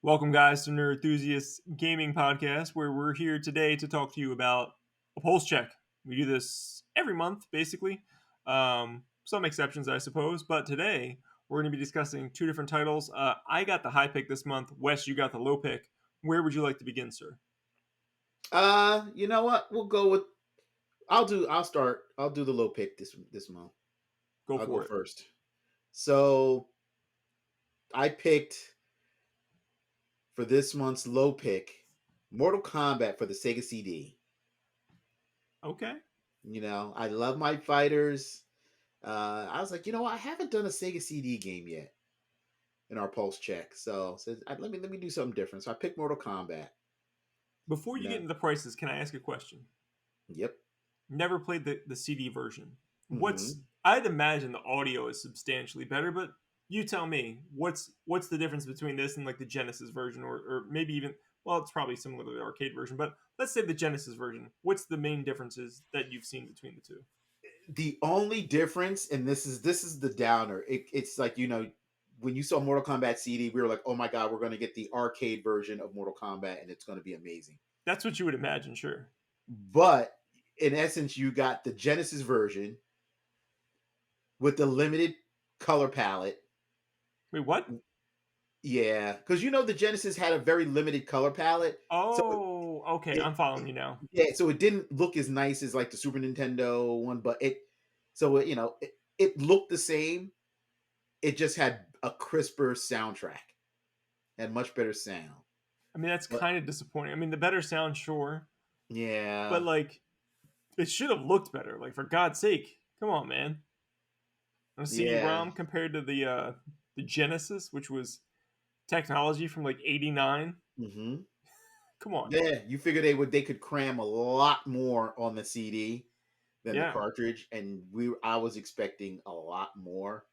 Welcome, guys, to Nerd Enthusiasts Gaming Podcast, where we're here today to talk to you about a pulse check. We do this every month, basically. Some exceptions, I suppose, but today we're going to be discussing two different titles. I got the high pick this month. Wes, you got the low pick. Where would you like to begin, sir? You know what? We'll go with I'll start. I'll do the low pick this month. Go I'll go for it. first. So I picked for this month's low pick Mortal Kombat for the Sega CD. Okay. I love my fighters. I was like, I haven't done a Sega CD game yet in our pulse check. So let me do something different. So I picked Mortal Kombat. Before you get No. into the prices, can I ask a question? Yep. Never played the CD version. Mm-hmm. I'd imagine the audio is substantially better, but you tell me what's the difference between this and like the Genesis version, or maybe even, well, it's probably similar to the arcade version, but let's say the Genesis version. What's the main differences that you've seen between the two? The only difference, and this is the downer. It's like when you saw Mortal Kombat CD, we were like, oh my god, we're going to get the arcade version of Mortal Kombat, and it's going to be amazing. That's what you would imagine, sure. But in essence, you got the Genesis version with the limited color palette. Wait, what? Yeah, because the Genesis had a very limited color palette, so Oh, okay, it, I'm following you now. yeah, so it didn't look as nice as like the Super Nintendo one, but it looked the same. It just had a crisper soundtrack and much better sound. I mean, that's But kind of disappointing. I mean, the better sound, sure, but yeah, like it should have looked better. Like, for God's sake, come on, man. A yeah, CD-ROM compared to the Genesis, which was technology from like '89. hmm Come on. yeah. You figure they could cram a lot more on the CD than the Yeah. cartridge, and I was expecting a lot more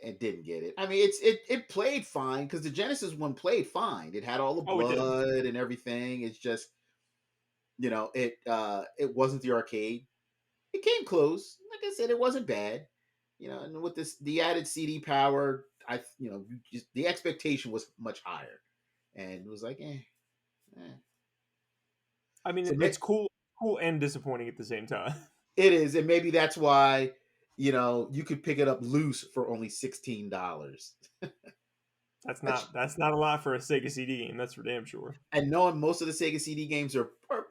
and didn't get it. I mean, it played fine because the Genesis one played fine. It had all the Oh, it did. blood and everything. It's just it wasn't the arcade. It came close. Like I said, it wasn't bad. And with the added CD power, the expectation was much higher, and it was like, eh. I mean, So it's cool and disappointing at the same time. it is, and maybe that's why you could pick it up loose for only $16. That's not a lot for a Sega CD game. That's for damn sure. And knowing most of the Sega CD games are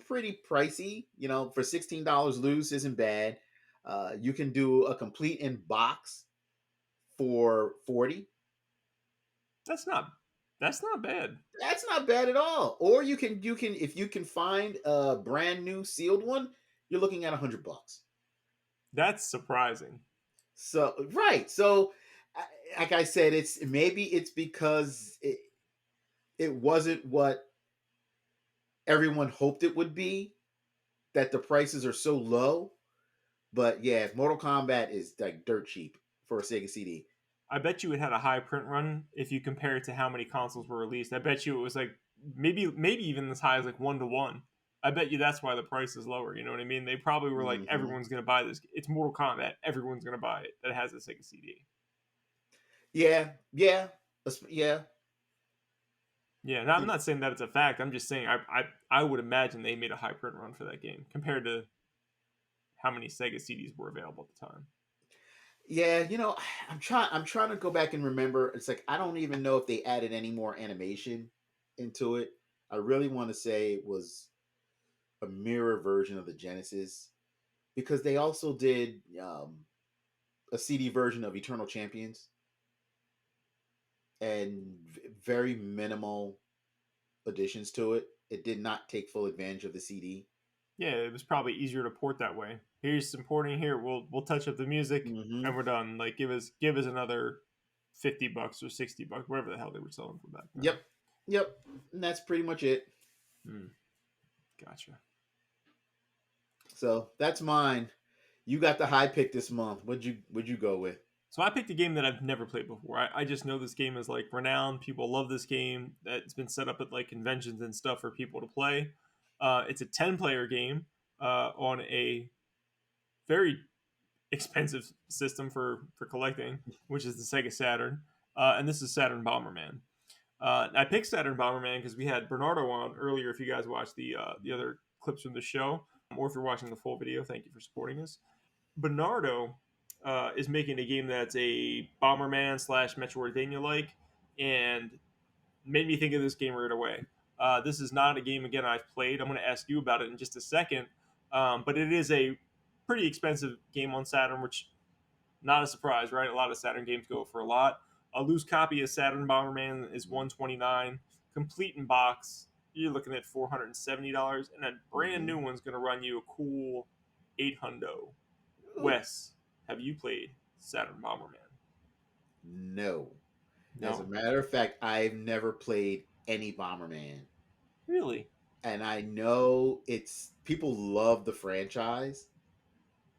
pretty pricey, for $16 loose isn't bad. You can do a complete in box for 40. That's not that's not bad. That's not bad at all. Or you can if you can find a brand new sealed one, you're looking at $100. That's surprising. So right. So like I said, it's because it wasn't what everyone hoped it would be, that the prices are so low. But yeah, Mortal Kombat is like dirt cheap for a Sega CD. I bet you it had a high print run if you compare it to how many consoles were released. I bet you it was like maybe even as high as like 1 to 1. I bet you that's why the price is lower. You know what I mean? They probably were like, Hmm. everyone's gonna buy this. It's Mortal Kombat. Everyone's gonna buy it. That has a Sega CD. Yeah, yeah, yeah. Yeah, no, I'm not saying that it's a fact. I'm just saying I would imagine they made a high print run for that game compared to how many Sega CDs were available at the time. Yeah, I'm trying to go back and remember. It's like I don't even know if they added any more animation into it. I really want to say it was a mirror version of the Genesis, because they also did a CD version of Eternal Champions, and very minimal additions to it. It did not take full advantage of the CD. Yeah, it was probably easier to port that way. Here's some porting here. We'll touch up the music and Hmm. we're done. Like, give us another $50 or $60, whatever the hell they were selling for back then. Yep, yep, and that's pretty much it. Hmm, gotcha. So that's mine. You got the high pick this month. Would you go with? So I picked a game that I've never played before. I just know this game is like renowned. People love this game. That it's been set up at like conventions and stuff for people to play. It's a 10-player game on a very expensive system for collecting, which is the Sega Saturn. And this is Saturn Bomberman. I picked Saturn Bomberman because we had Bernardo on earlier. If you guys watched the other clips from the show, or if you're watching the full video, thank you for supporting us. Bernardo is making a game that's a Bomberman slash Metroidvania like, and made me think of this game right away. This is not a game again I've played. I'm going to ask you about it in just a second, but it is a pretty expensive game on Saturn, which not a surprise, right? A lot of Saturn games go for a lot. A loose copy of Saturn Bomberman is $129, complete in box. You're looking at $470, and a brand Mm-hmm. new one's going to run you a cool 800. Ooh, Wes, have you played Saturn Bomberman? no. As a No, matter of fact, I've never played any Bomberman. really. And I know it's people love the franchise.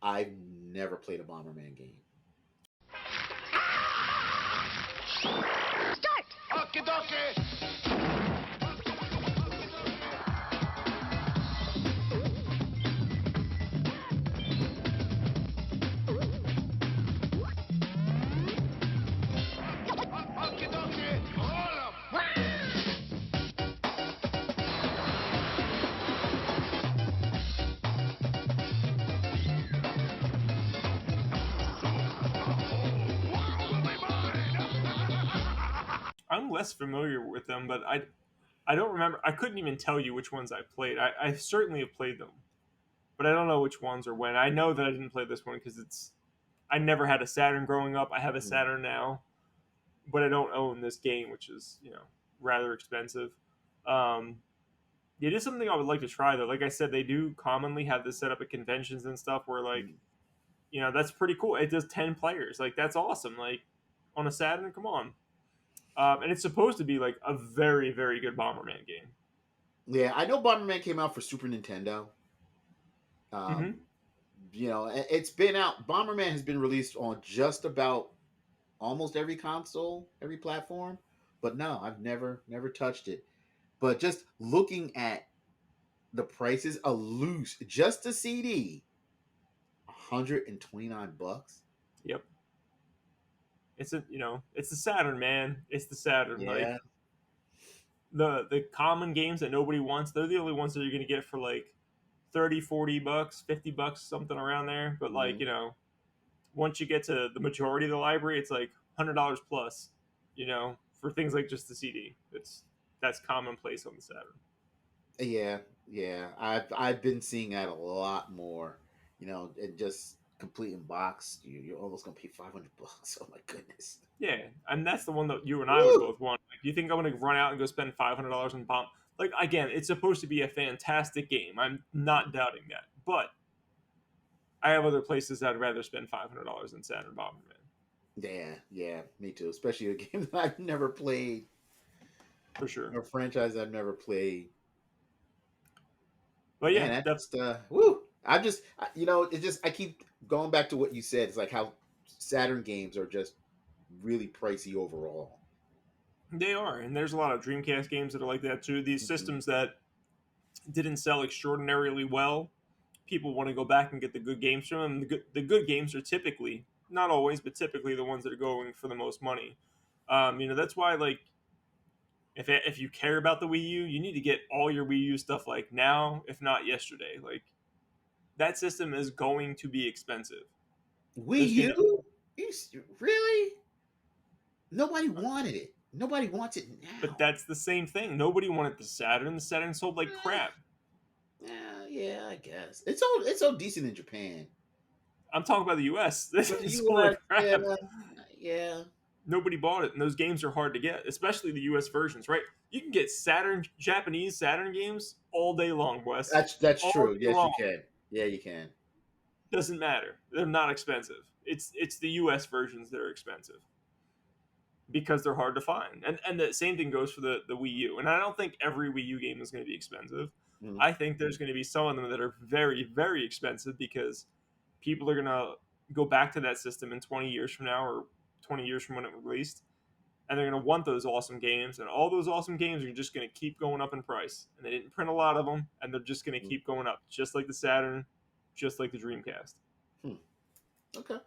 I've never played a Bomberman game. Start! Okie dokie! Okie dokie! Roll 'em! I'm less familiar with them, but I don't remember. I couldn't even tell you which ones I played. I certainly have played them, but I don't know which ones or when. I know that I didn't play this one because I never had a Saturn growing up. I have a Mm, Saturn now, but I don't own this game, which is rather expensive. Um, it is something I would like to try though. Like I said, they do commonly have this set up at conventions and stuff where like mm. that's pretty cool. It does 10 players. Like that's awesome. Like on a Saturn, come on. And it's supposed to be like a very very good Bomberman game. Yeah, I know Bomberman came out for Super Nintendo. Mm-hmm. Um, it's been out. Bomberman has been released on just about almost every console, every platform. But no, I've never touched it. But just looking at the prices, a loose just a CD, $129. Yep. It's the Saturn, man. It's the Saturn. Like Yeah. the common games that nobody wants, they're the only ones that you're gonna get for like 30, $40, $50, something around there. But like, Mhm. once you get to the majority of the library, it's like $100 plus, for things like just the CD. That's commonplace on the Saturn. Yeah, yeah. I've been seeing that a lot more. And just complete in box, you're almost gonna pay $500. Oh my goodness. Yeah, and that's the one that you and I would Woo! both want. Like, do you think I'm gonna run out and go spend $500 on bomb? Like again, it's supposed to be a fantastic game. I'm not doubting that, but I have other places I'd rather spend $500 than Saturn Bomberman Yeah, yeah, me too. Especially a game that I've never played, for sure. or a franchise I've never played. But Man, yeah, that just woo. It just I keep going back to what you said. It's like how Saturn games are just really pricey overall. they are, and there's a lot of Dreamcast games that are like that too. These Hmm. systems that didn't sell extraordinarily well, people want to go back and get the good games from them. The good games are typically, not always, but typically the ones that are going for the most money. That's why like if you care about the Wii U, you need to get all your Wii U stuff like now, if not yesterday. Like that system is going to be expensive. Wii There's gonna, U? Really? Nobody wanted it. Nobody wants it but now. that's the same thing. Nobody wanted the Saturn. The Saturn sold like Eh, crap. yeah, I guess it's so decent in Japan, I'm talking about the U.S. This but the is sold U.S. like Yeah, crap. yeah, Nobody bought it, and those games are hard to get, especially the U.S. versions. Right? You can get Japanese Saturn games all day long, Wes. that's All true. day Yes, you long. can. Yeah, you can. Doesn't matter. They're not expensive. It's the U.S. versions that are expensive because they're hard to find. And the same thing goes for the Wii U. And I don't think every Wii U game is going to be expensive. Mhm. I think there's going to be some of them that are very, very expensive because people are going to go back to that system in 20 years from now or 20 years from when it was released. And they're going to want those awesome games. And all those awesome games are just going to keep going up in price. And they didn't print a lot of them. And they're just going to Mhm. keep going up, just like the Saturn, just like the Dreamcast. Hmm. Okay.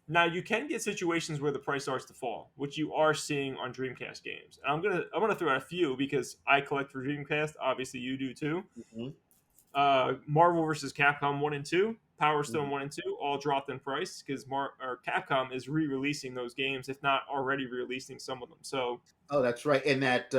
Now you can get situations where the price starts to fall, which you are seeing on Dreamcast games. And I'm gonna throw out a few because I collect for Dreamcast. Obviously, you do too. Mm-hmm. Marvel vs. Capcom 1 and 2, Power Mm-hmm. Stone 1 and 2, all dropped in price because Capcom is re-releasing those games, if not already releasing some of them. So Oh, that's right. And that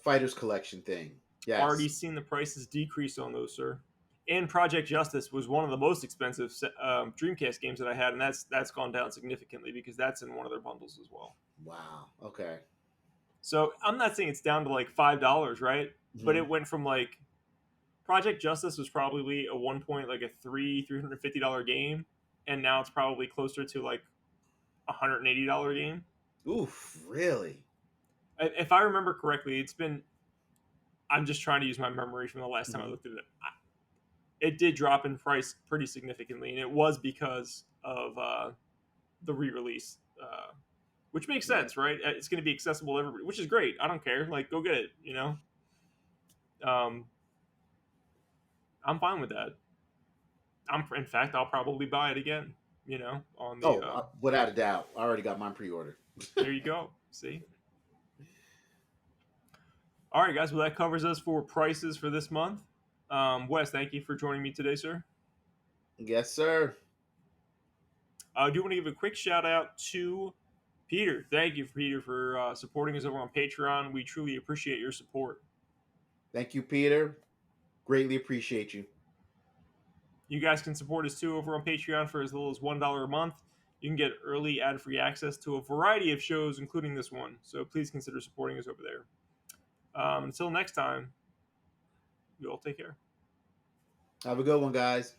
Fighters Collection thing. already Yes. seen the prices decrease on those, sir. And Project Justice was one of the most expensive Dreamcast games that I had, and that's gone down significantly because that's in one of their bundles as well. Wow. Okay. So I'm not saying it's down to like $5, right? But Mm-hmm. it went from like Project Justice was probably at one point like a $350 game, and now it's probably closer to like $180 game. Oof. Really? If I remember correctly, it's been. I'm just trying to use my memory from the last time I Mm-hmm. looked at it. It did drop in price pretty significantly, and it was because of the re-release, which makes Yeah. sense, right? It's going to be accessible to everybody, which is great. I don't care. Like, go get it. Um, I'm fine with that. In fact, I'll probably buy it again. On the Oh, without a doubt. I already got mine pre-ordered. there you go. See. All right, guys. Well, that covers us for prices for this month. Wes, thank you for joining me today, sir. Yes, sir. I do want to give a quick shout out to Peter. Thank you, Peter, for supporting us over on Patreon. We truly appreciate your support. Thank you, Peter. Greatly appreciate you. You guys can support us too over on Patreon for as little as $1 a month. You can get early ad-free access to a variety of shows, including this one. So please consider supporting us over there. Until next time, you all take care. Have a good one, guys.